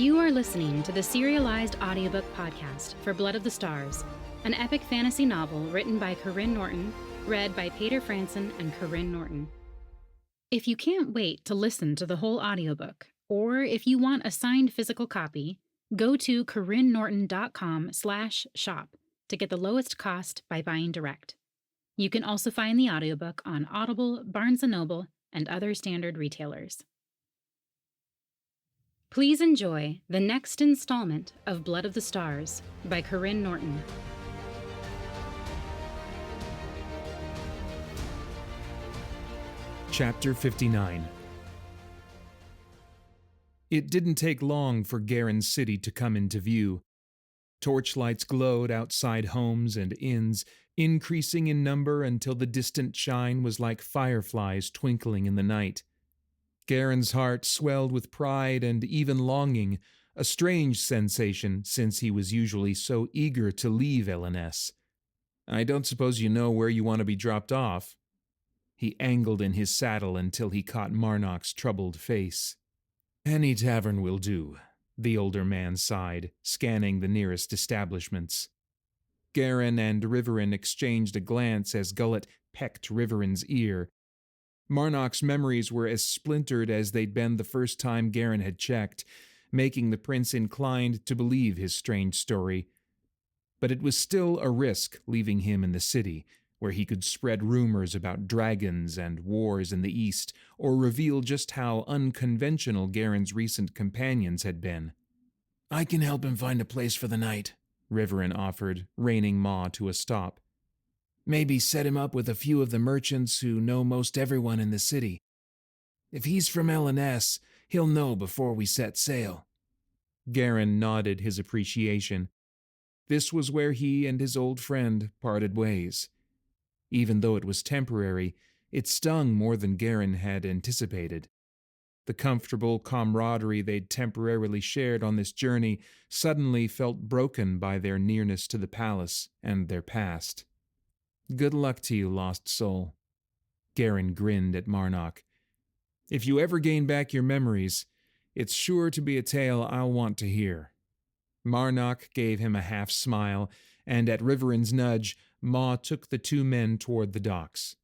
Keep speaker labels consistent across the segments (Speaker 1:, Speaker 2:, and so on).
Speaker 1: You are listening to the serialized audiobook podcast for Blood of the Stars, an epic fantasy novel written by Karyne Norton, read by Paeter Frandsen and Karyne Norton. If you can't wait to listen to the whole audiobook, or if you want a signed physical copy, go to karynnorton.com/shop to get the lowest cost by buying direct. You can also find the audiobook on Audible, Barnes & Noble, and other standard retailers. Please enjoy the next installment of Blood of the Stars by Karyne Norton.
Speaker 2: Chapter 59. It didn't take long for Garyn's city to come into view. Torchlights glowed outside homes and inns, increasing in number until the distant shine was like fireflies twinkling in the night. Garyn's heart swelled with pride and even longing, a strange sensation since he was usually so eager to leave L&S. "I don't suppose you know where you want to be dropped off?" He angled in his saddle until he caught Marnock's troubled face. "Any tavern will do," the older man sighed, scanning the nearest establishments. Garyn and Riverin exchanged a glance as Gullet pecked Riverin's ear. Marnock's memories were as splintered as they'd been the first time Garyn had checked, making the prince inclined to believe his strange story. But it was still a risk leaving him in the city, where he could spread rumors about dragons and wars in the east, or reveal just how unconventional Garyn's recent companions had been. "I can help him find a place for the night," Riverin offered, reining Ma to a stop. "Maybe set him up with a few of the merchants who know most everyone in the city. If he's from L&S, he'll know before we set sail." Garyn nodded his appreciation. This was where he and his old friend parted ways. Even though it was temporary, it stung more than Garyn had anticipated. The comfortable camaraderie they'd temporarily shared on this journey suddenly felt broken by their nearness to the palace and their past. "Good luck to you, lost soul." Garyn grinned at Marnock. "If you ever gain back your memories, it's sure to be a tale I'll want to hear." Marnock gave him a half-smile, and at Riverin's nudge, Ma took the two men toward the docks.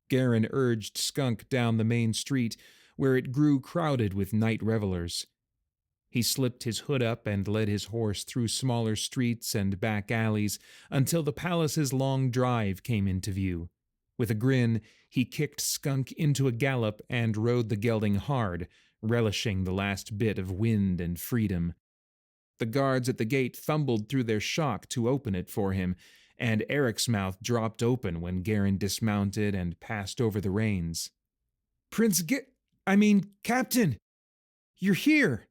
Speaker 2: Garyn urged Skunk down the main street, where it grew crowded with night revelers. He slipped his hood up and led his horse through smaller streets and back alleys until the palace's long drive came into view. With a grin, he kicked Skunk into a gallop and rode the gelding hard, relishing the last bit of wind and freedom. The guards at the gate fumbled through their shock to open it for him, and Eric's mouth dropped open when Garyn dismounted and passed over the reins. Captain! You're here!"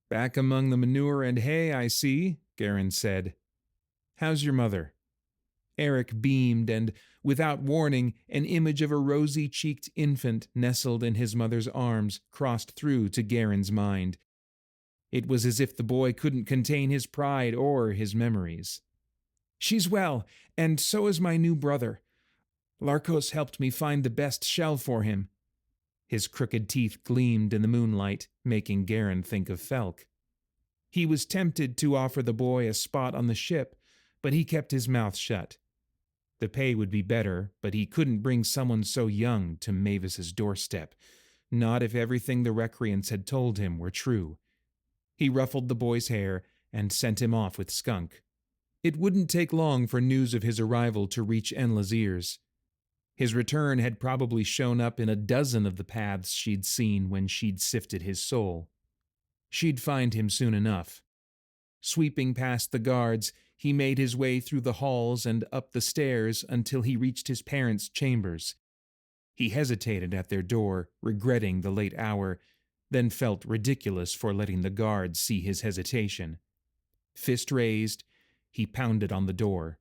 Speaker 2: "Back among the manure and hay, I see," Garyn said. "How's your mother?" Eric beamed, and, without warning, an image of a rosy-cheeked infant nestled in his mother's arms crossed through to Garyn's mind. It was as if the boy couldn't contain his pride or his memories. "She's well, and so is my new brother. Larkos helped me find the best shell for him." His crooked teeth gleamed in the moonlight, making Garyn think of Felk. He was tempted to offer the boy a spot on the ship, but he kept his mouth shut. The pay would be better, but he couldn't bring someone so young to Mavis's doorstep, not if everything the recreants had told him were true. He ruffled the boy's hair and sent him off with Skunk. It wouldn't take long for news of his arrival to reach Enla's ears. His return had probably shown up in a dozen of the paths she'd seen when she'd sifted his soul. She'd find him soon enough. Sweeping past the guards, he made his way through the halls and up the stairs until he reached his parents' chambers. He hesitated at their door, regretting the late hour, then felt ridiculous for letting the guards see his hesitation. Fist raised, he pounded on the door.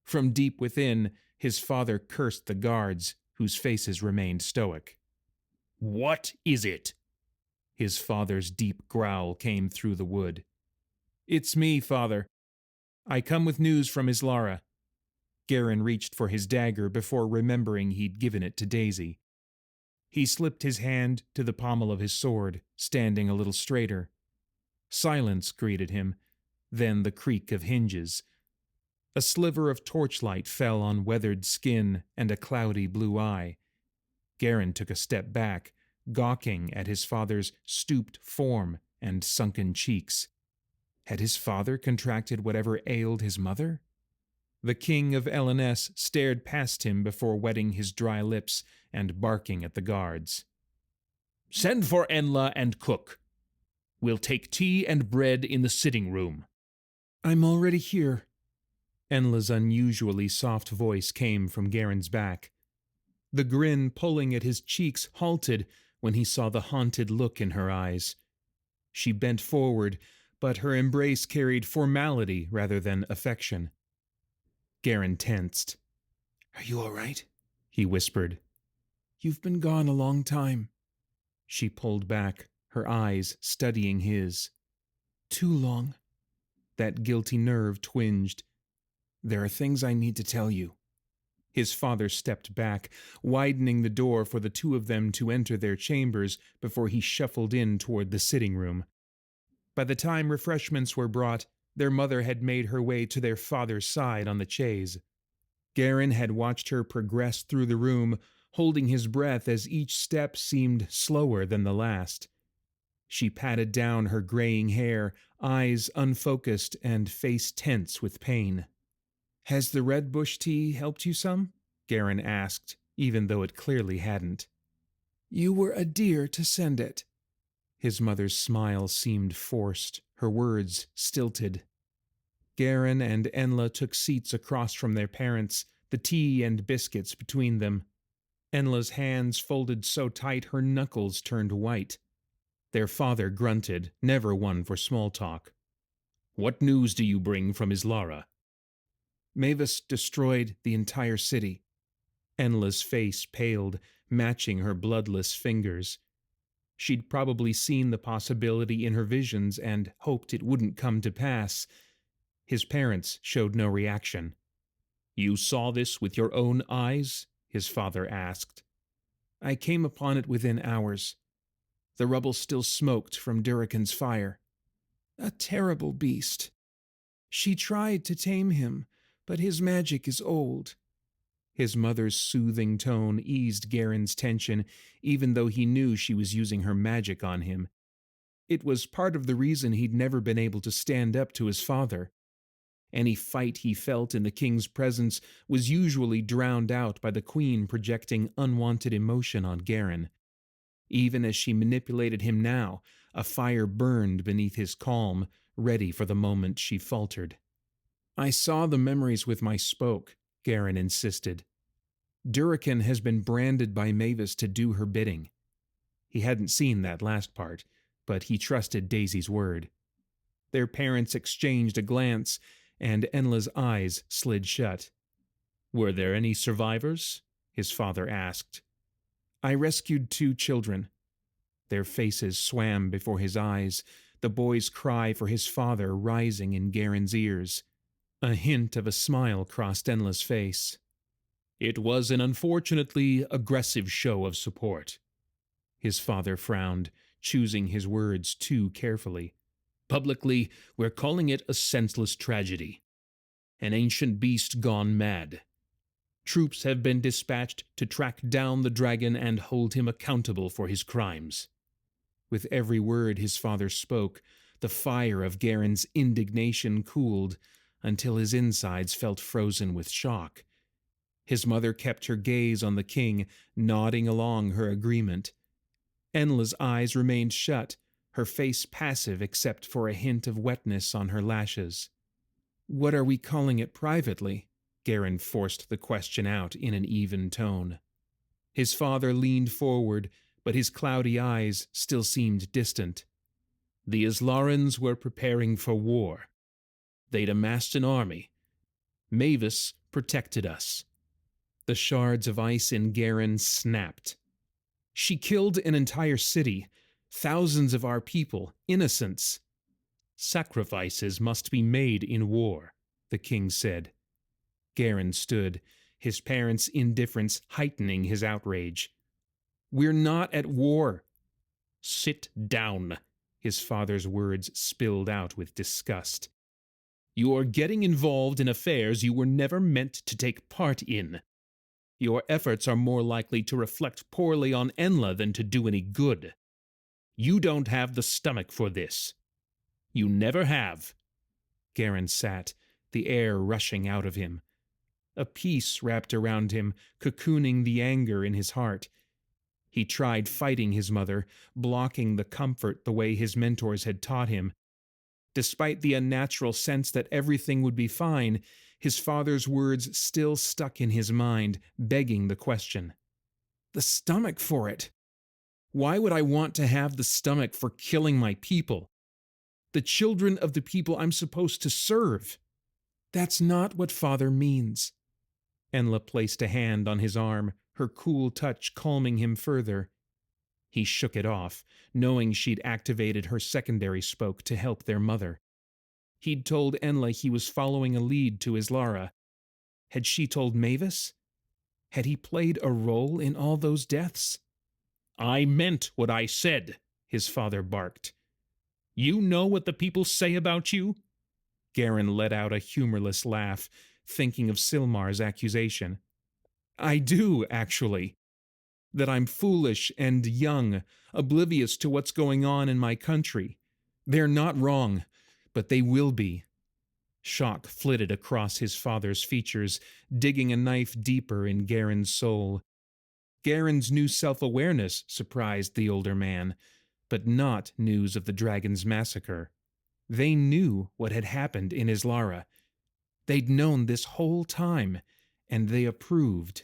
Speaker 2: From deep within, his father cursed the guards, whose faces remained stoic. "What is it?" His father's deep growl came through the wood. "It's me, father. I come with news from Islara." Garyn reached for his dagger before remembering he'd given it to Daisy. He slipped his hand to the pommel of his sword, standing a little straighter. Silence greeted him, then the creak of hinges. A sliver of torchlight fell on weathered skin and a cloudy blue eye. Karyne took a step back, gawking at his father's stooped form and sunken cheeks. Had his father contracted whatever ailed his mother? The king of L&S stared past him before wetting his dry lips and barking at the guards.
Speaker 3: "Send for Enla and cook. We'll take tea and bread in the sitting room."
Speaker 2: "I'm already here." Enla's unusually soft voice came from Karyne's back. The grin pulling at his cheeks halted when he saw the haunted look in her eyes. She bent forward, but her embrace carried formality rather than affection. Karyne tensed. "Are you all right?" he whispered. "You've been gone a long time." She pulled back, her eyes studying his. "Too long." That guilty nerve twinged. "There are things I need to tell you." His father stepped back, widening the door for the two of them to enter their chambers before he shuffled in toward the sitting room. By the time refreshments were brought, their mother had made her way to their father's side on the chaise. Karyne had watched her progress through the room, holding his breath as each step seemed slower than the last. She patted down her graying hair, eyes unfocused and face tense with pain. "Has the red bush tea helped you some?" Karyne asked, even though it clearly hadn't. "You were a dear to send it." His mother's smile seemed forced, her words stilted. Karyne and Enla took seats across from their parents, the tea and biscuits between them. Enla's hands folded so tight her knuckles turned white. Their father grunted, never one for small talk.
Speaker 3: "What news do you bring from Islara?"
Speaker 2: "Mavis destroyed the entire city." Enla's face paled, matching her bloodless fingers. She'd probably seen the possibility in her visions and hoped it wouldn't come to pass. His parents showed no reaction.
Speaker 3: "You saw this with your own eyes?"
Speaker 2: his father asked. "I came upon it within hours. The rubble still smoked from Durakan's fire. A terrible beast. She tried to tame him, but his magic is old." His mother's soothing tone eased Karyne's tension, even though he knew she was using her magic on him. It was part of the reason he'd never been able to stand up to his father. Any fight he felt in the king's presence was usually drowned out by the queen projecting unwanted emotion on Karyne. Even as she manipulated him now, a fire burned beneath his calm, ready for the moment she faltered. "I saw the memories with my spoke," Karyne insisted. "Durakan has been branded by Mavis to do her bidding." He hadn't seen that last part, but he trusted Daisy's word. Their parents exchanged a glance, and Enla's eyes slid shut.
Speaker 3: "Were there any survivors?"
Speaker 2: his father asked. "I rescued 2 children." Their faces swam before his eyes, the boy's cry for his father rising in Karyne's ears. A hint of a smile crossed Enla's face.
Speaker 3: "It was an unfortunately aggressive show of support."
Speaker 2: His father frowned, choosing his words too carefully.
Speaker 3: "Publicly, we're calling it a senseless tragedy. An ancient beast gone mad. Troops have been dispatched to track down the dragon and hold him accountable for his crimes."
Speaker 2: With every word his father spoke, the fire of Karyne's indignation cooled, until his insides felt frozen with shock. His mother kept her gaze on the king, nodding along her agreement. Enla's eyes remained shut, her face passive except for a hint of wetness on her lashes. "What are we calling it privately?" Karyne forced the question out in an even tone. His father leaned forward, but his cloudy eyes still seemed distant.
Speaker 3: "The Islarans were preparing for war. They'd amassed an army. Mavis protected us."
Speaker 2: The shards of ice in Karyne snapped. "She killed an entire city, thousands of our people, innocents."
Speaker 3: "Sacrifices must be made in war,"
Speaker 2: the king said. Karyne stood, his parents' indifference heightening his outrage. "We're not at war."
Speaker 3: "Sit down,"
Speaker 2: His father's words spilled out with disgust.
Speaker 3: You are getting involved in affairs you were never meant to take part in. Your efforts are more likely to reflect poorly on Enla than to do any good. You don't have the stomach for this. You never have.
Speaker 2: Karyne sat, the air rushing out of him. A peace wrapped around him, cocooning the anger in his heart. He tried fighting his mother, blocking the comfort the way his mentors had taught him. Despite the unnatural sense that everything would be fine, his father's words still stuck in his mind, begging the question. The stomach for it? Why would I want to have the stomach for killing my people? The children of the people I'm supposed to serve? That's not what father means. Enla placed a hand on his arm, her cool touch calming him further. He shook it off, knowing she'd activated her secondary spoke to help their mother. He'd told Enla he was following a lead to Islara. Had she told Mavis? Had he played a role in all those deaths?
Speaker 3: I meant what I said, his father barked. You know what the people say about you?
Speaker 2: Karyne let out a humorless laugh, thinking of Silmar's accusation. I do, actually. That I'm foolish and young, oblivious to what's going on in my country. They're not wrong, but they will be. Shock flitted across his father's features, digging a knife deeper in Karyne's soul. Karyne's new self-awareness surprised the older man, but not news of the dragon's massacre. They knew what had happened in Islara. They'd known this whole time, and they approved.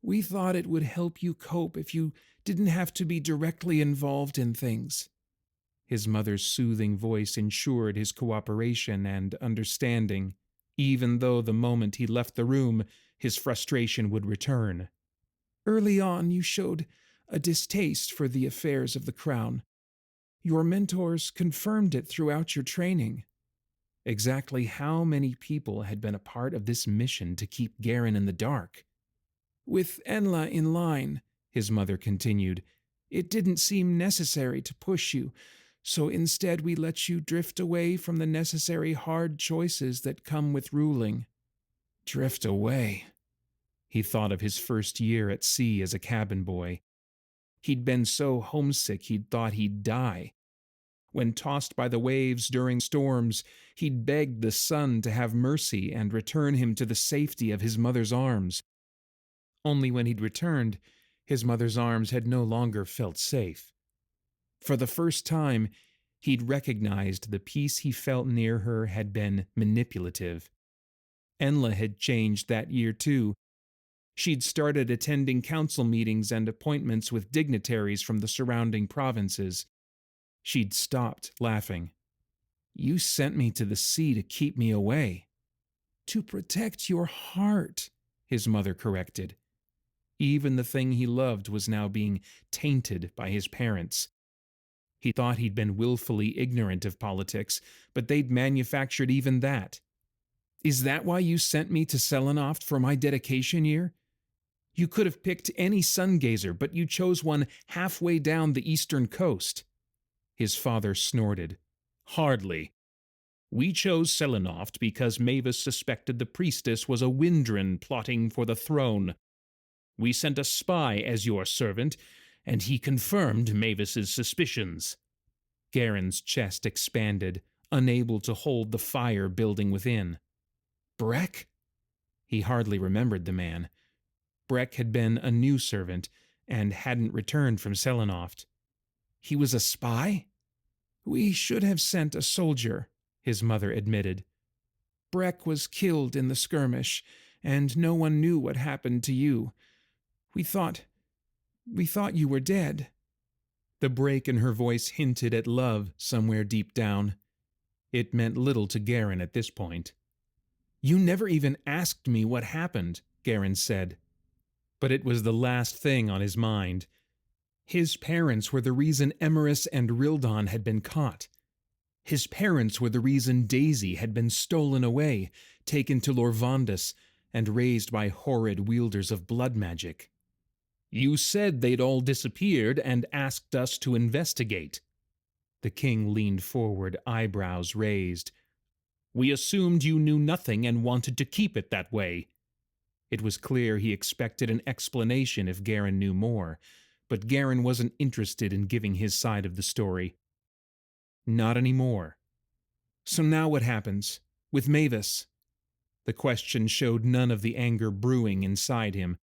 Speaker 2: We thought it would help you cope if you didn't have to be directly involved in things. His mother's soothing voice ensured his cooperation and understanding, even though the moment he left the room, his frustration would return. Early on, you showed a distaste for the affairs of the crown. Your mentors confirmed it throughout your training. Exactly how many people had been a part of this mission to keep Karyne in the dark? With Enla in line, his mother continued, it didn't seem necessary to push you, so instead we let you drift away from the necessary hard choices that come with ruling. Drift away. He thought of his first year at sea as a cabin boy. He'd been so homesick he'd thought he'd die. When tossed by the waves during storms, he'd begged the sun to have mercy and return him to the safety of his mother's arms. Only when he'd returned, his mother's arms had no longer felt safe. For the first time, he'd recognized the peace he felt near her had been manipulative. Enla had changed that year too. She'd started attending council meetings and appointments with dignitaries from the surrounding provinces. She'd stopped laughing. You sent me to the sea to keep me away. To protect your heart, his mother corrected. Even the thing he loved was now being tainted by his parents. He thought he'd been willfully ignorant of politics, but they'd manufactured even that. Is that why you sent me to Selenoft for my dedication year? You could have picked any sun-gazer, but you chose one halfway down the eastern coast. His father snorted.
Speaker 3: Hardly. We chose Selenoft because Mavis suspected the priestess was a Windren plotting for the throne. We sent a spy as your servant, and he confirmed Mavis's suspicions.
Speaker 2: Karyne's chest expanded, unable to hold the fire building within. Breck? He hardly remembered the man. Breck had been a new servant and hadn't returned from Selenoft. He was a spy? We should have sent a soldier, his mother admitted. Breck was killed in the skirmish, and no one knew what happened to you. We thought you were dead. The break in her voice hinted at love somewhere deep down. It meant little to Karyne at this point. You never even asked me what happened, Karyne said. But it was the last thing on his mind. His parents were the reason Emerus and Rildon had been caught. His parents were the reason Daisy had been stolen away, taken to Lorvandus, and raised by horrid wielders of blood magic.
Speaker 3: You said they'd all disappeared and asked us to investigate.
Speaker 2: The king leaned forward, eyebrows raised.
Speaker 3: We assumed you knew nothing and wanted to keep it that way.
Speaker 2: It was clear he expected an explanation if Garen knew more, but Garen wasn't interested in giving his side of the story. Not anymore. So now what happens? With Mavis? The question showed none of the anger brewing inside him.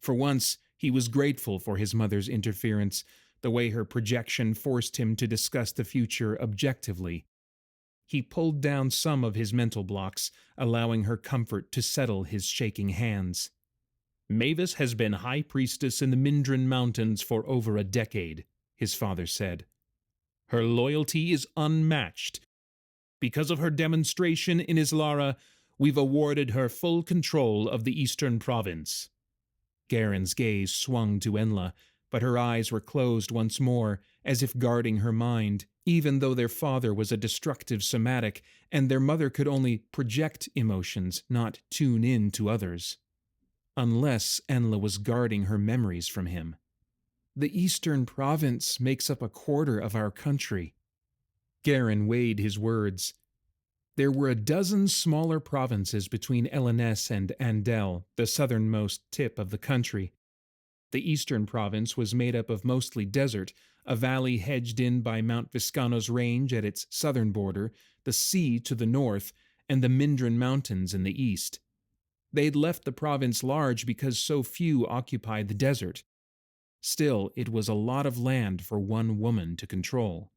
Speaker 2: For once, he was grateful for his mother's interference, the way her projection forced him to discuss the future objectively. He pulled down some of his mental blocks, allowing her comfort to settle his shaking hands.
Speaker 3: Mavis has been high priestess in the Mindren Mountains for over a decade, his father said. Her loyalty is unmatched. Because of her demonstration in Islara, we've awarded her full control of the eastern province.
Speaker 2: Garen's gaze swung to Enla, but her eyes were closed once more, as if guarding her mind, even though their father was a destructive somatic, and their mother could only project emotions, not tune in to others. Unless Enla was guarding her memories from him. The eastern province makes up a quarter of our country. Garen weighed his words. There were a dozen smaller provinces between Eleness and Andel, the southernmost tip of the country. The eastern province was made up of mostly desert, a valley hedged in by Mount Viscanos Range at its southern border, the sea to the north, and the Mindren Mountains in the east. They'd left the province large because so few occupied the desert. Still, it was a lot of land for one woman to control.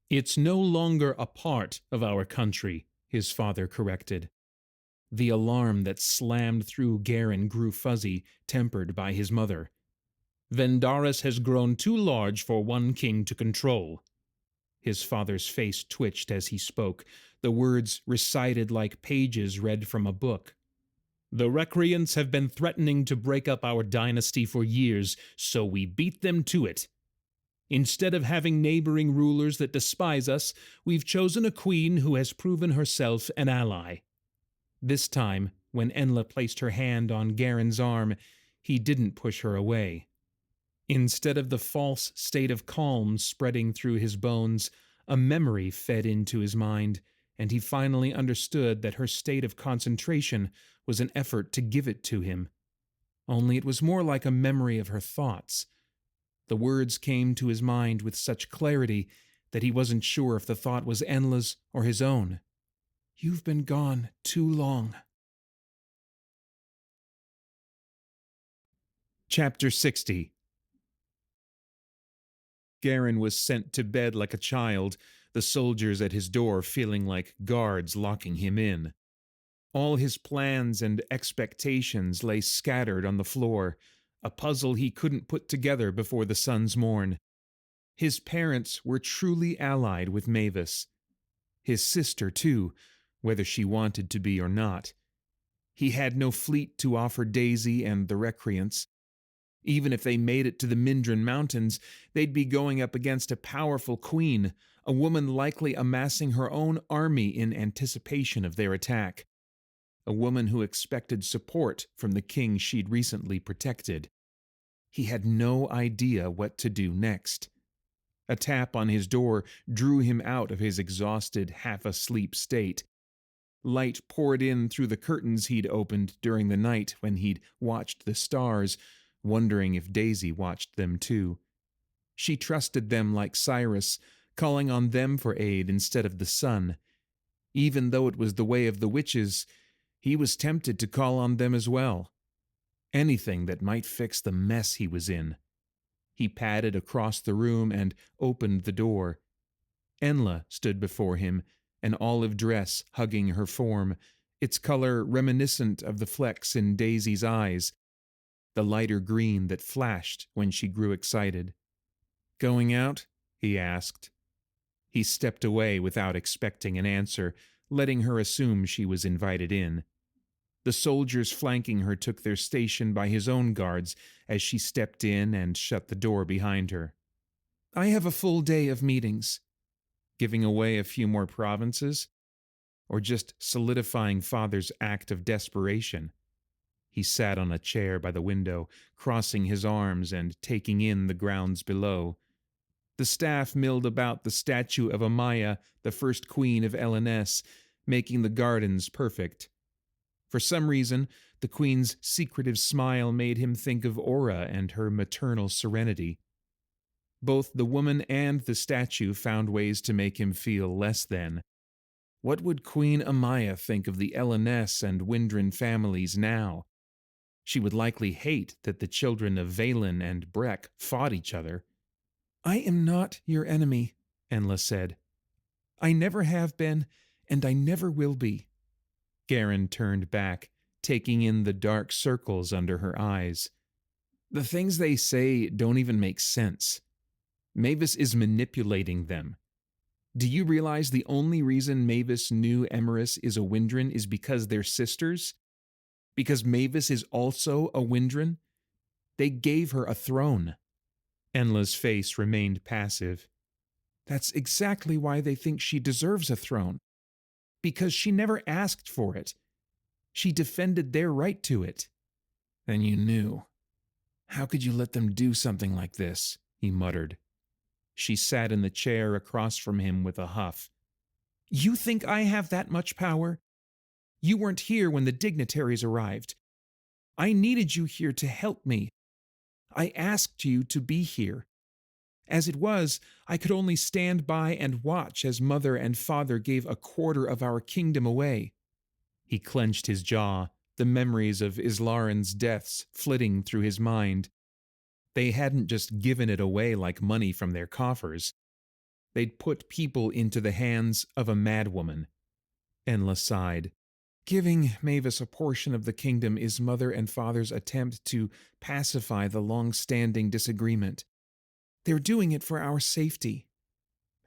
Speaker 3: It's no longer a part of our country, his father corrected.
Speaker 2: The alarm that slammed through Garen grew fuzzy, tempered by his mother.
Speaker 3: Vendaris has grown too large for one king to control.
Speaker 2: His father's face twitched as he spoke, the words recited like pages read from a book.
Speaker 3: The recreants have been threatening to break up our dynasty for years, so we beat them to it. Instead of having neighboring rulers that despise us, we've chosen a queen who has proven herself an ally.
Speaker 2: This time, when Enla placed her hand on Garen's arm, he didn't push her away. Instead of the false state of calm spreading through his bones, a memory fed into his mind, and he finally understood that her state of concentration was an effort to give it to him. Only it was more like a memory of her thoughts. The words came to his mind with such clarity that he wasn't sure if the thought was Enla's or his own. You've been gone too long. Chapter 60. Garen was sent to bed like a child, the soldiers at his door feeling like guards locking him in. All his plans and expectations lay scattered on the floor, a puzzle he couldn't put together before the sun's morn. His parents were truly allied with Mavis. His sister, too, whether she wanted to be or not. He had no fleet to offer Daisy and the recreants. Even if they made it to the Mindren Mountains, they'd be going up against a powerful queen, a woman likely amassing her own army in anticipation of their attack. A woman who expected support from the king she'd recently protected. He had no idea what to do next. A tap on his door drew him out of his exhausted, half-asleep state. Light poured in through the curtains he'd opened during the night when he'd watched the stars, wondering if Daisy watched them too. She trusted them like Cyrus, calling on them for aid instead of the sun. Even though it was the way of the witches, he was tempted to call on them as well. Anything that might fix the mess he was in. He padded across the room and opened the door. Enla stood before him, an olive dress hugging her form, its color reminiscent of the flecks in Daisy's eyes, the lighter green that flashed when she grew excited. "Going out?" he asked. He stepped away without expecting an answer, letting her assume she was invited in. The soldiers flanking her took their station by his own guards as she stepped in and shut the door behind her. "I have a full day of meetings." Giving away a few more provinces? Or just solidifying Father's act of desperation? He sat on a chair by the window, crossing his arms and taking in the grounds below. The staff milled about the statue of Amaya, the first queen of L&S, making the gardens perfect. For some reason, the queen's secretive smile made him think of Aura and her maternal serenity. Both the woman and the statue found ways to make him feel less than. What would Queen Amaya think of the L&S and Windren families now? She would likely hate that the children of Valen and Breck fought each other. "I am not your enemy," Enla said. "I never have been, and I never will be." Karyne turned back, taking in the dark circles under her eyes. The things they say don't even make sense. Mavis is manipulating them. Do you realize the only reason Mavis knew Emerys is a Windren is because they're sisters? Because Mavis is also a Windren? They gave her a throne. Enla's face remained passive. That's exactly why they think she deserves a throne. Because she never asked for it. She defended their right to it. Then you knew. How could you let them do something like this? He muttered. She sat in the chair across from him with a huff. You think I have that much power? You weren't here when the dignitaries arrived. I needed you here to help me. I asked you to be here. As it was, I could only stand by and watch as Mother and Father gave a quarter of our kingdom away. He clenched his jaw, the memories of Islarin's deaths flitting through his mind. They hadn't just given it away like money from their coffers. They'd put people into the hands of a madwoman. Enla sighed. Giving Mavis a portion of the kingdom is Mother and Father's attempt to pacify the long-standing disagreement. They're doing it for our safety.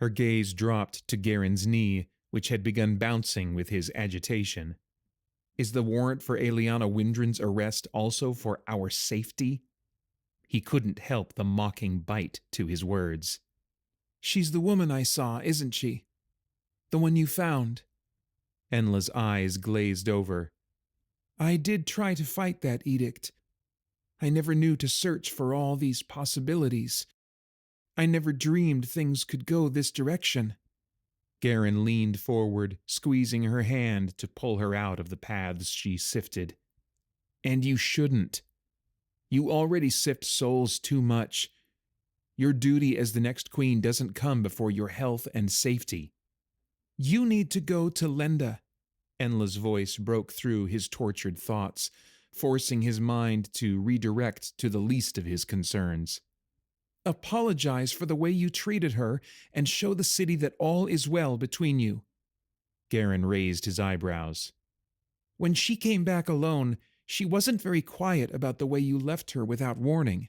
Speaker 2: Her gaze dropped to Garen's knee, which had begun bouncing with his agitation. Is the warrant for Eliana Windren's arrest also for our safety? He couldn't help the mocking bite to his words. She's the woman I saw, isn't she? The one you found. Enla's eyes glazed over. I did try to fight that edict. I never knew to search for all these possibilities. I never dreamed things could go this direction. Karyne leaned forward, squeezing her hand to pull her out of the paths she sifted. And you shouldn't. You already sift souls too much. Your duty as the next queen doesn't come before your health and safety. You need to go to Lenda. Enla's voice broke through his tortured thoughts, forcing his mind to redirect to the least of his concerns. Apologize for the way you treated her and show the city that all is well between you. Karyne raised his eyebrows. When she came back alone, she wasn't very quiet about the way you left her without warning.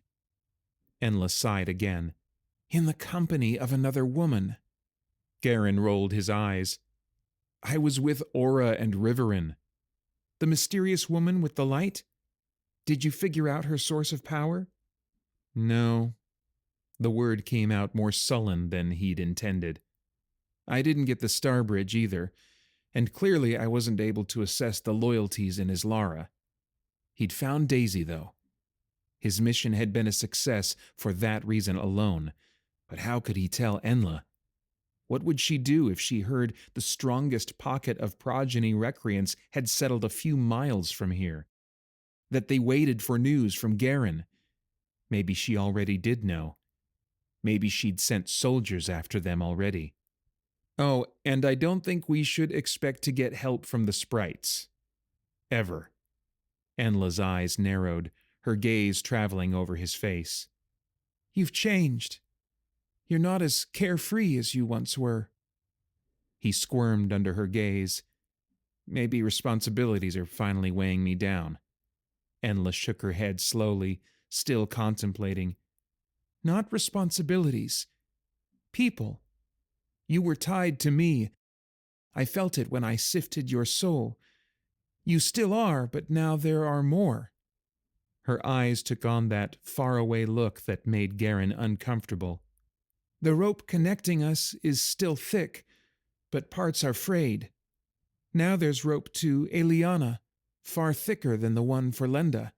Speaker 2: Enla sighed again. In the company of another woman. Karyne rolled his eyes. I was with Aura and Riverin. The mysterious woman with the light? Did you figure out her source of power? No. The word came out more sullen than he'd intended. I didn't get the Starbridge either, and clearly I wasn't able to assess the loyalties in Islara. He'd found Daisy, though. His mission had been a success for that reason alone, but how could he tell Enla? What would she do if she heard the strongest pocket of progeny recreants had settled a few miles from here? That they waited for news from Karyne? Maybe she already did know. Maybe she'd sent soldiers after them already. Oh, and I don't think we should expect to get help from the sprites. Ever. Enla's eyes narrowed, her gaze traveling over his face. You've changed. You're not as carefree as you once were. He squirmed under her gaze. Maybe responsibilities are finally weighing me down. Enla shook her head slowly, still contemplating. Not responsibilities. People. You were tied to me. I felt it when I sifted your soul. You still are, but now there are more. Her eyes took on that faraway look that made Karyne uncomfortable. The rope connecting us is still thick, but parts are frayed. Now there's rope to Eliana, far thicker than the one for Lenda.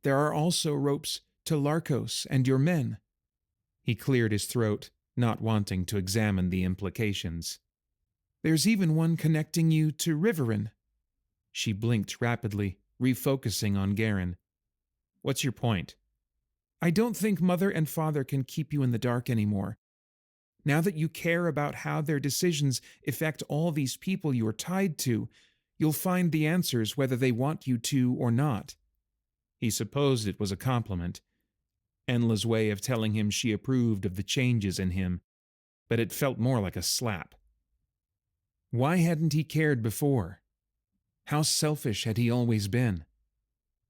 Speaker 2: There are also ropes to Larkos and your men. He cleared his throat. not wanting to examine the implications. There's even one connecting you to Riverin. She blinked rapidly, refocusing on Garen. What's your point? I don't think Mother and Father can keep you in the dark anymore. Now that you care about how their decisions affect all these people you are tied to, you'll find the answers whether they want you to or not. He supposed it was a compliment, Enla's way of telling him she approved of the changes in him, but it felt more like a slap. Why hadn't he cared before? How selfish had he always been?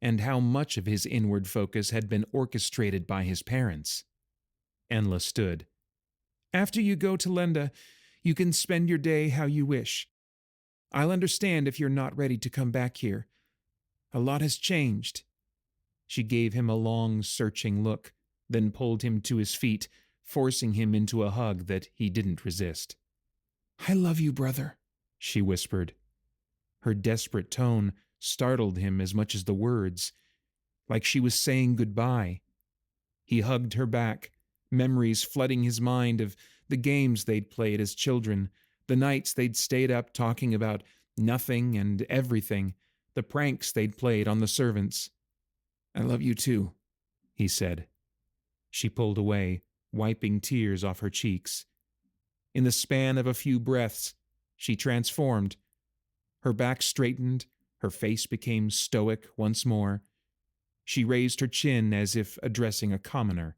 Speaker 2: And how much of his inward focus had been orchestrated by his parents? Enla stood. After you go to Lenda, you can spend your day how you wish. I'll understand if you're not ready to come back here. A lot has changed. She gave him a long, searching look, then pulled him to his feet, forcing him into a hug that he didn't resist. I love you, brother, she whispered. Her desperate tone startled him as much as the words, like she was saying goodbye. He hugged her back, memories flooding his mind of the games they'd played as children, the nights they'd stayed up talking about nothing and everything, the pranks they'd played on the servants. I love you too, he said. She pulled away, wiping tears off her cheeks. In the span of a few breaths, she transformed. Her back straightened, her face became stoic once more. She raised her chin as if addressing a commoner.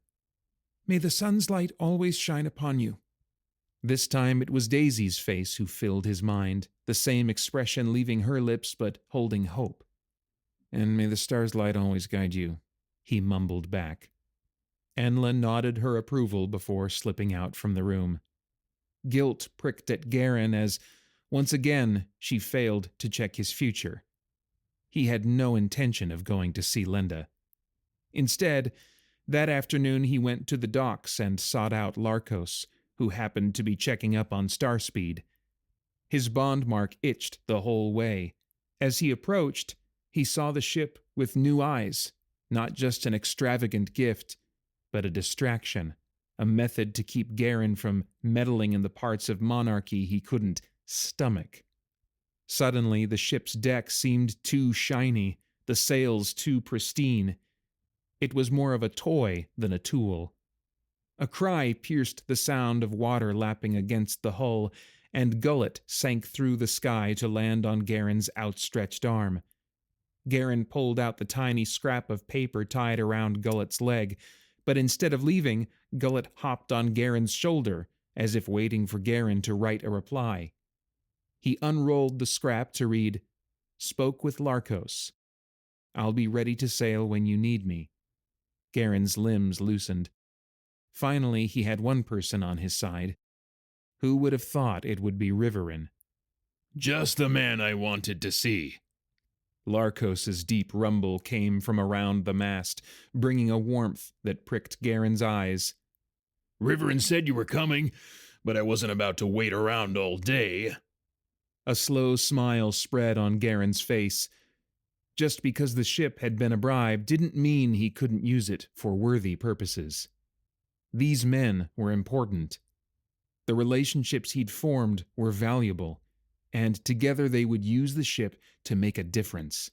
Speaker 2: May the sun's light always shine upon you. This time it was Daisy's face who filled his mind, the same expression leaving her lips but holding hope. And may the star's light always guide you, he mumbled back. Enla nodded her approval before slipping out from the room. Guilt pricked at Garen as, once again, she failed to check his future. He had no intention of going to see Lenda. Instead, that afternoon he went to the docks and sought out Larkos, who happened to be checking up on Starspeed. His bond mark itched the whole way. As he approached, he saw the ship with new eyes, not just an extravagant gift, but a distraction, a method to keep Garen from meddling in the parts of monarchy he couldn't stomach. Suddenly, the ship's deck seemed too shiny, the sails too pristine. It was more of a toy than a tool. A cry pierced the sound of water lapping against the hull, and Gullet sank through the sky to land on Garen's outstretched arm. Garen pulled out the tiny scrap of paper tied around Gullet's leg, but instead of leaving, Gullet hopped on Garen's shoulder, as if waiting for Garen to write a reply. He unrolled the scrap to read, Spoke with Larkos. I'll be ready to sail when you need me. Garen's limbs loosened. Finally, he had one person on his side. Who would have thought it would be Riverin?
Speaker 3: Just the man I wanted to see.
Speaker 2: Larkos's deep rumble came from around the mast, bringing a warmth that pricked Garen's eyes.
Speaker 3: Riverin said you were coming, but I wasn't about to wait around all day.
Speaker 2: A slow smile spread on Garen's face. Just because the ship had been a bribe didn't mean he couldn't use it for worthy purposes. These men were important. The relationships he'd formed were valuable, and together they would use the ship to make a difference.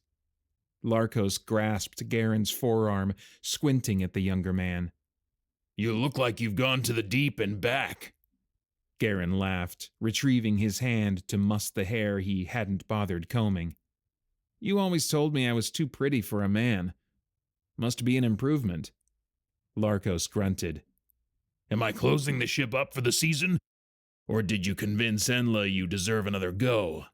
Speaker 2: Larkos grasped Garen's forearm, squinting at the younger man.
Speaker 3: You look like you've gone to the deep and back.
Speaker 2: Garen laughed, retrieving his hand to muss the hair he hadn't bothered combing. You always told me I was too pretty for a man. Must be an improvement. Larkos grunted.
Speaker 3: Am I closing the ship up for the season? Or did you convince Enla you deserve another go?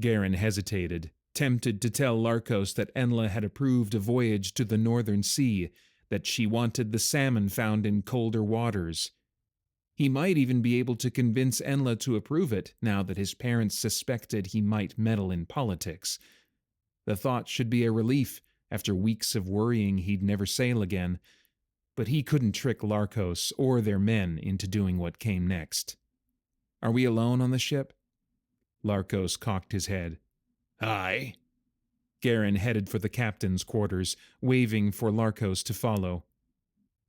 Speaker 2: Garen hesitated, tempted to tell Larkos that Enla had approved a voyage to the Northern Sea, that she wanted the salmon found in colder waters. He might even be able to convince Enla to approve it, now that his parents suspected he might meddle in politics. The thought should be a relief after weeks of worrying he'd never sail again, but he couldn't trick Larkos or their men into doing what came next. Are we alone on the ship? Larkos cocked his head.
Speaker 3: Aye.
Speaker 2: Garen headed for the captain's quarters, waving for Larkos to follow.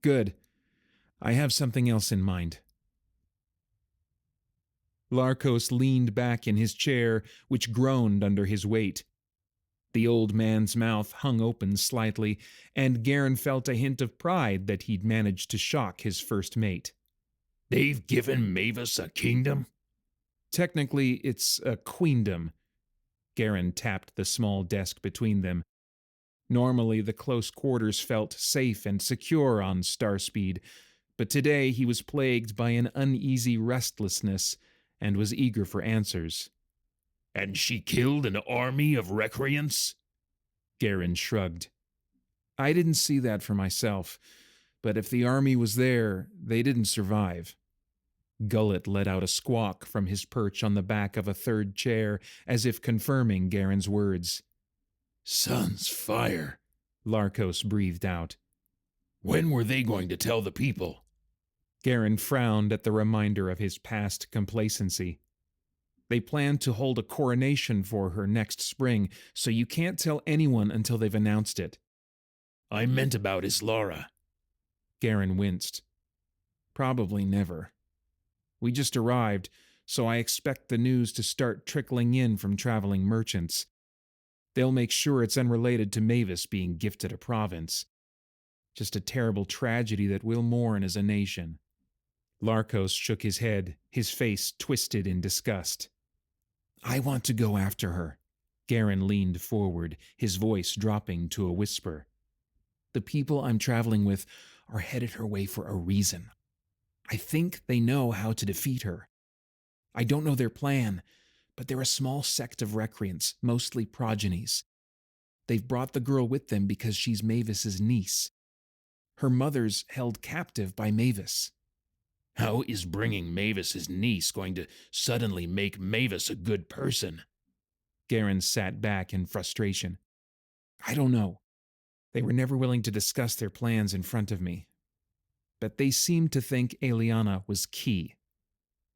Speaker 2: Good. I have something else in mind. Larkos leaned back in his chair, which groaned under his weight. The old man's mouth hung open slightly, and Karyne felt a hint of pride that he'd managed to shock his first mate.
Speaker 3: They've given Mavis a kingdom?
Speaker 2: Technically, it's a queendom. Karyne tapped the small desk between them. Normally, the close quarters felt safe and secure on Starspeed, but today he was plagued by an uneasy restlessness and was eager for answers.
Speaker 3: And she killed an army of recreants?
Speaker 2: Karyne shrugged. I didn't see that for myself, but if the army was there, they didn't survive. Gullet let out a squawk from his perch on the back of a third chair, as if confirming Karyne's words.
Speaker 3: Sun's fire,
Speaker 2: Larkos breathed out.
Speaker 3: When were they going to tell the people?
Speaker 2: Karyne frowned at the reminder of his past complacency. They plan to hold a coronation for her next spring, so you can't tell anyone until they've announced it.
Speaker 3: I meant about Islara.
Speaker 2: Karyne winced. Probably never. We just arrived, so I expect the news to start trickling in from traveling merchants. They'll make sure it's unrelated to Mavis being gifted a province. Just a terrible tragedy that we'll mourn as a nation. Larkos shook his head, his face twisted in disgust. I want to go after her. Karyne leaned forward, his voice dropping to a whisper. The people I'm traveling with are headed her way for a reason. I think they know how to defeat her. I don't know their plan, but they're a small sect of recreants, mostly progenies. They've brought the girl with them because she's Mavis's niece. Her mother's held captive by Mavis.
Speaker 3: How is bringing Mavis's niece going to suddenly make Mavis a good person?
Speaker 2: Karyne sat back in frustration. I don't know. They were never willing to discuss their plans in front of me. But they seemed to think Eliana was key.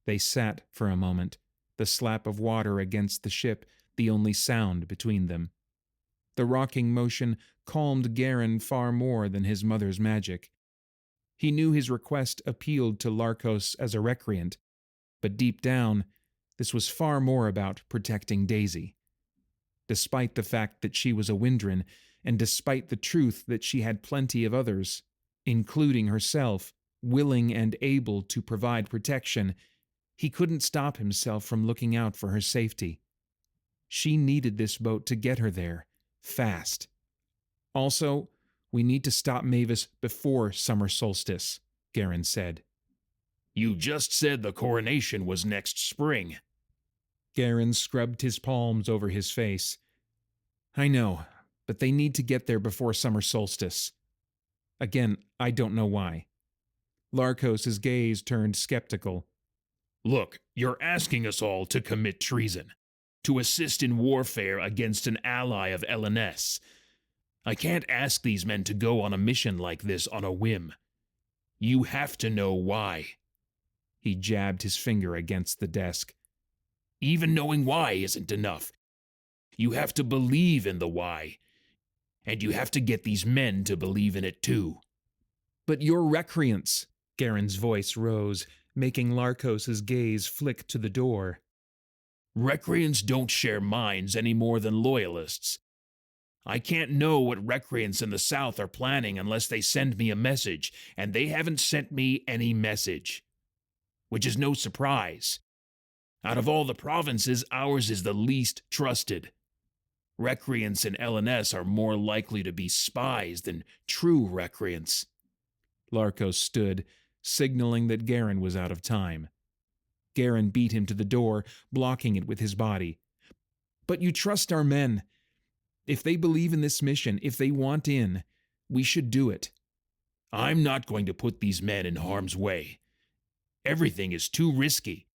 Speaker 2: They sat for a moment, the slap of water against the ship the only sound between them. The rocking motion calmed Karyne far more than his mother's magic. He knew his request appealed to Larkos as a recreant, but deep down, this was far more about protecting Daisy. Despite the fact that she was a Windren, and despite the truth that she had plenty of others, including herself, willing and able to provide protection, he couldn't stop himself from looking out for her safety. She needed this boat to get her there, fast. Also, we need to stop Mavis before summer solstice, Karyne said.
Speaker 3: You just said the coronation was next spring.
Speaker 2: Karyne scrubbed his palms over his face. I know, but they need to get there before summer solstice. Again, I don't know why. Larkos' gaze turned skeptical.
Speaker 3: Look, you're asking us all to commit treason, to assist in warfare against an ally of LNS. I can't ask these men to go on a mission like this on a whim. You have to know why.
Speaker 2: He jabbed his finger against the desk.
Speaker 3: Even knowing why isn't enough. You have to believe in the why. And you have to get these men to believe in it too.
Speaker 2: But you're recreants. Karyne's voice rose, making Larkos' gaze flick to the door.
Speaker 3: Recreants don't share minds any more than loyalists. I can't know what recreants in the South are planning unless they send me a message, and they haven't sent me any message. Which is no surprise. Out of all the provinces, ours is the least trusted. Recreants in LNS are more likely to be spies than true recreants.
Speaker 2: Larkos stood, signaling that Karyne was out of time. Karyne beat him to the door, blocking it with his body. But you trust our men. If they believe in this mission, if they want in, we should do it.
Speaker 3: I'm not going to put these men in harm's way. Everything is too risky.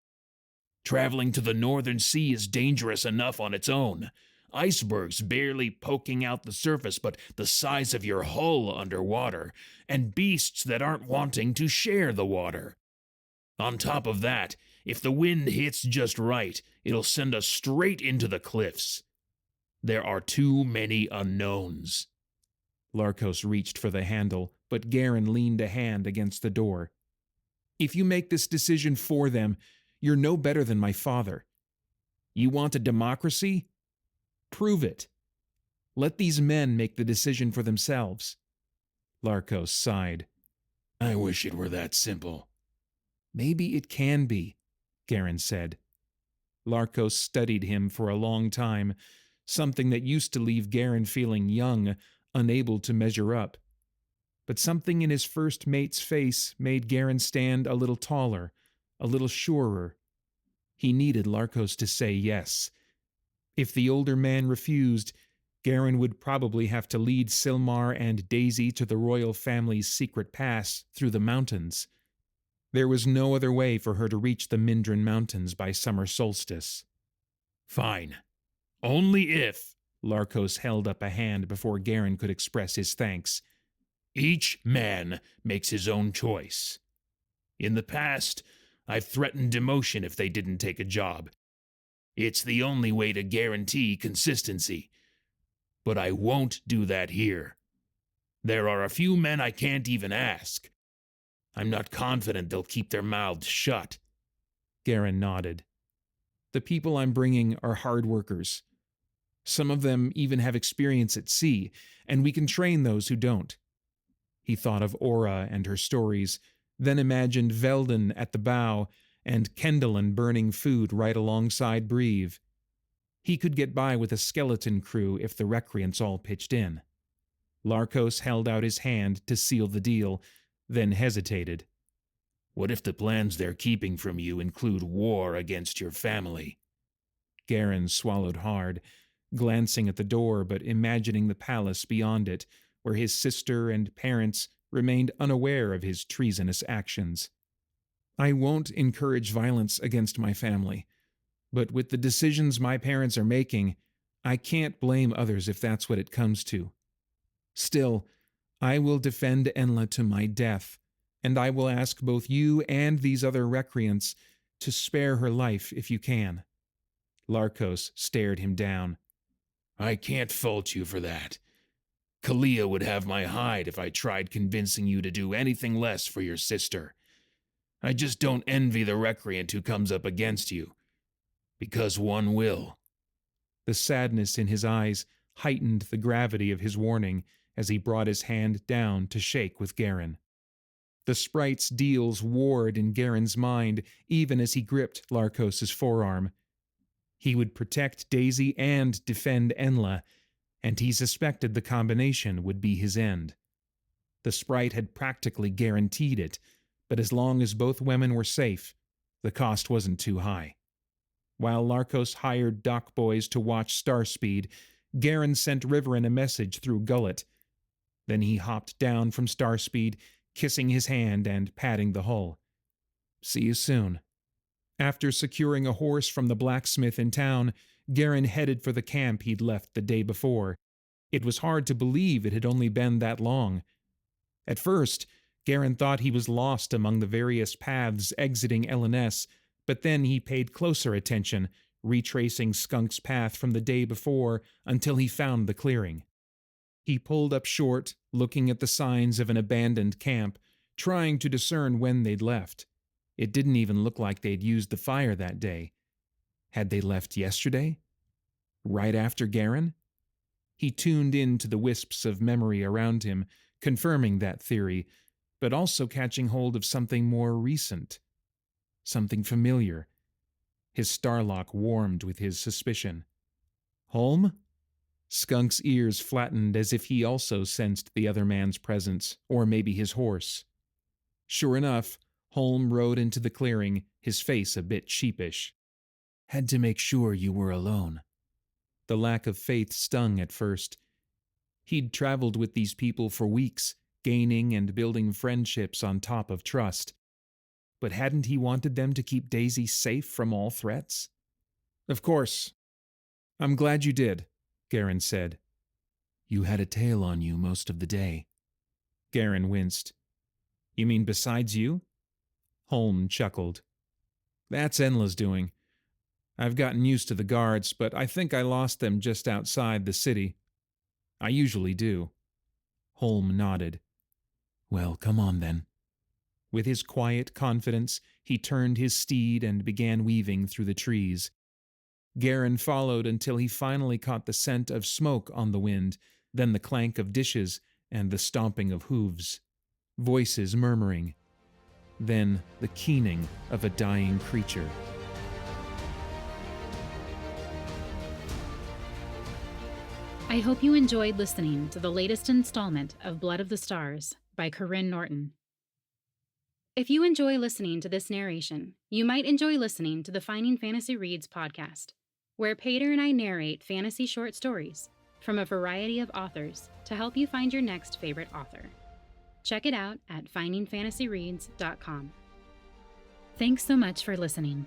Speaker 3: Traveling to the Northern Sea is dangerous enough on its own. Icebergs barely poking out the surface but the size of your hull underwater, and beasts that aren't wanting to share the water. On top of that, if the wind hits just right, it'll send us straight into the cliffs. There are too many unknowns.
Speaker 2: Larkos reached for the handle, but Karyne leaned a hand against the door. If you make this decision for them, You're no better than my father. You want a democracy? Prove it. Let these men make the decision for themselves." Larkos sighed.
Speaker 3: "I wish it were that simple."
Speaker 2: "Maybe it can be," Karyne said. Larkos studied him for a long time, something that used to leave Karyne feeling young, unable to measure up. But something in his first mate's face made Karyne stand a little taller, a little surer. He needed Larkos to say yes. If the older man refused, Karyne would probably have to lead Silmar and Daisy to the royal family's secret pass through the mountains. There was no other way for her to reach the Mindren Mountains by summer solstice.
Speaker 3: "Fine. Only if,"
Speaker 2: Larkos held up a hand before Karyne could express his thanks,
Speaker 3: "each man makes his own choice. In the past, I've threatened demotion if they didn't take a job. It's the only way to guarantee consistency. But I won't do that here. There are a few men I can't even ask. I'm not confident they'll keep their mouths shut."
Speaker 2: Karyne nodded. "The people I'm bringing are hard workers. Some of them even have experience at sea, and we can train those who don't." He thought of Aura and her stories, then imagined Velden at the bow and Kendallin burning food right alongside Breve. He could get by with a skeleton crew if the recreants all pitched in. Larkos held out his hand to seal the deal, then hesitated.
Speaker 3: "What if the plans they're keeping from you include war against your family?"
Speaker 2: Karyne swallowed hard, glancing at the door but imagining the palace beyond it, where his sister and parents remained unaware of his treasonous actions. "I won't encourage violence against my family, but with the decisions my parents are making, I can't blame others if that's what it comes to. Still, I will defend Enla to my death, and I will ask both you and these other recreants to spare her life if you can." Larkos stared him down.
Speaker 3: "I can't fault you for that. Kalia would have my hide if I tried convincing you to do anything less for your sister. I just don't envy the recreant who comes up against you, because one will."
Speaker 2: The sadness in his eyes heightened the gravity of his warning as he brought his hand down to shake with Karyne. The sprite's deals warred in Karyne's mind even as he gripped Larkos's forearm. He would protect Daisy and defend Enla, and he suspected the combination would be his end. The sprite had practically guaranteed it, but as long as both women were safe, the cost wasn't too high. While Larkos hired dock boys to watch Starspeed, Karyne sent Riverin a message through Gullet. Then he hopped down from Starspeed, kissing his hand and patting the hull. "See you soon." After securing a horse from the blacksmith in town, Karyne headed for the camp he'd left the day before. It was hard to believe it had only been that long. At first, Karyne thought he was lost among the various paths exiting LNS, but then he paid closer attention, retracing Skunk's path from the day before until he found the clearing. He pulled up short, looking at the signs of an abandoned camp, trying to discern when they'd left. It didn't even look like they'd used the fire that day. Had they left yesterday? Right after Karyne? He tuned in to the wisps of memory around him, confirming that theory, but also catching hold of something more recent. Something familiar. His starlock warmed with his suspicion. Holm? Skunk's ears flattened as if he also sensed the other man's presence, or maybe his horse. Sure enough, Holm rode into the clearing, his face a bit sheepish. "Had to make sure you were alone." The lack of faith stung at first. He'd traveled with these people for weeks, gaining and building friendships on top of trust. But hadn't he wanted them to keep Daisy safe from all threats? "Of course. I'm glad you did," Karyne said. "You had a tail on you most of the day." Karyne winced. "You mean besides you?" Holm chuckled. "That's Enla's doing. I've gotten used to the guards, but I think I lost them just outside the city. I usually do." Holm nodded. "Well, come on then." With his quiet confidence, he turned his steed and began weaving through the trees. Karyne followed until he finally caught the scent of smoke on the wind, then the clank of dishes and the stomping of hooves. Voices murmuring. Then the keening of a dying creature.
Speaker 1: I hope you enjoyed listening to the latest installment of Blood of the Stars by Karyne Norton. If you enjoy listening to this narration, you might enjoy listening to the Finding Fantasy Reads podcast, where Paeter and I narrate fantasy short stories from a variety of authors to help you find your next favorite author. Check it out at findingfantasyreads.com. Thanks so much for listening.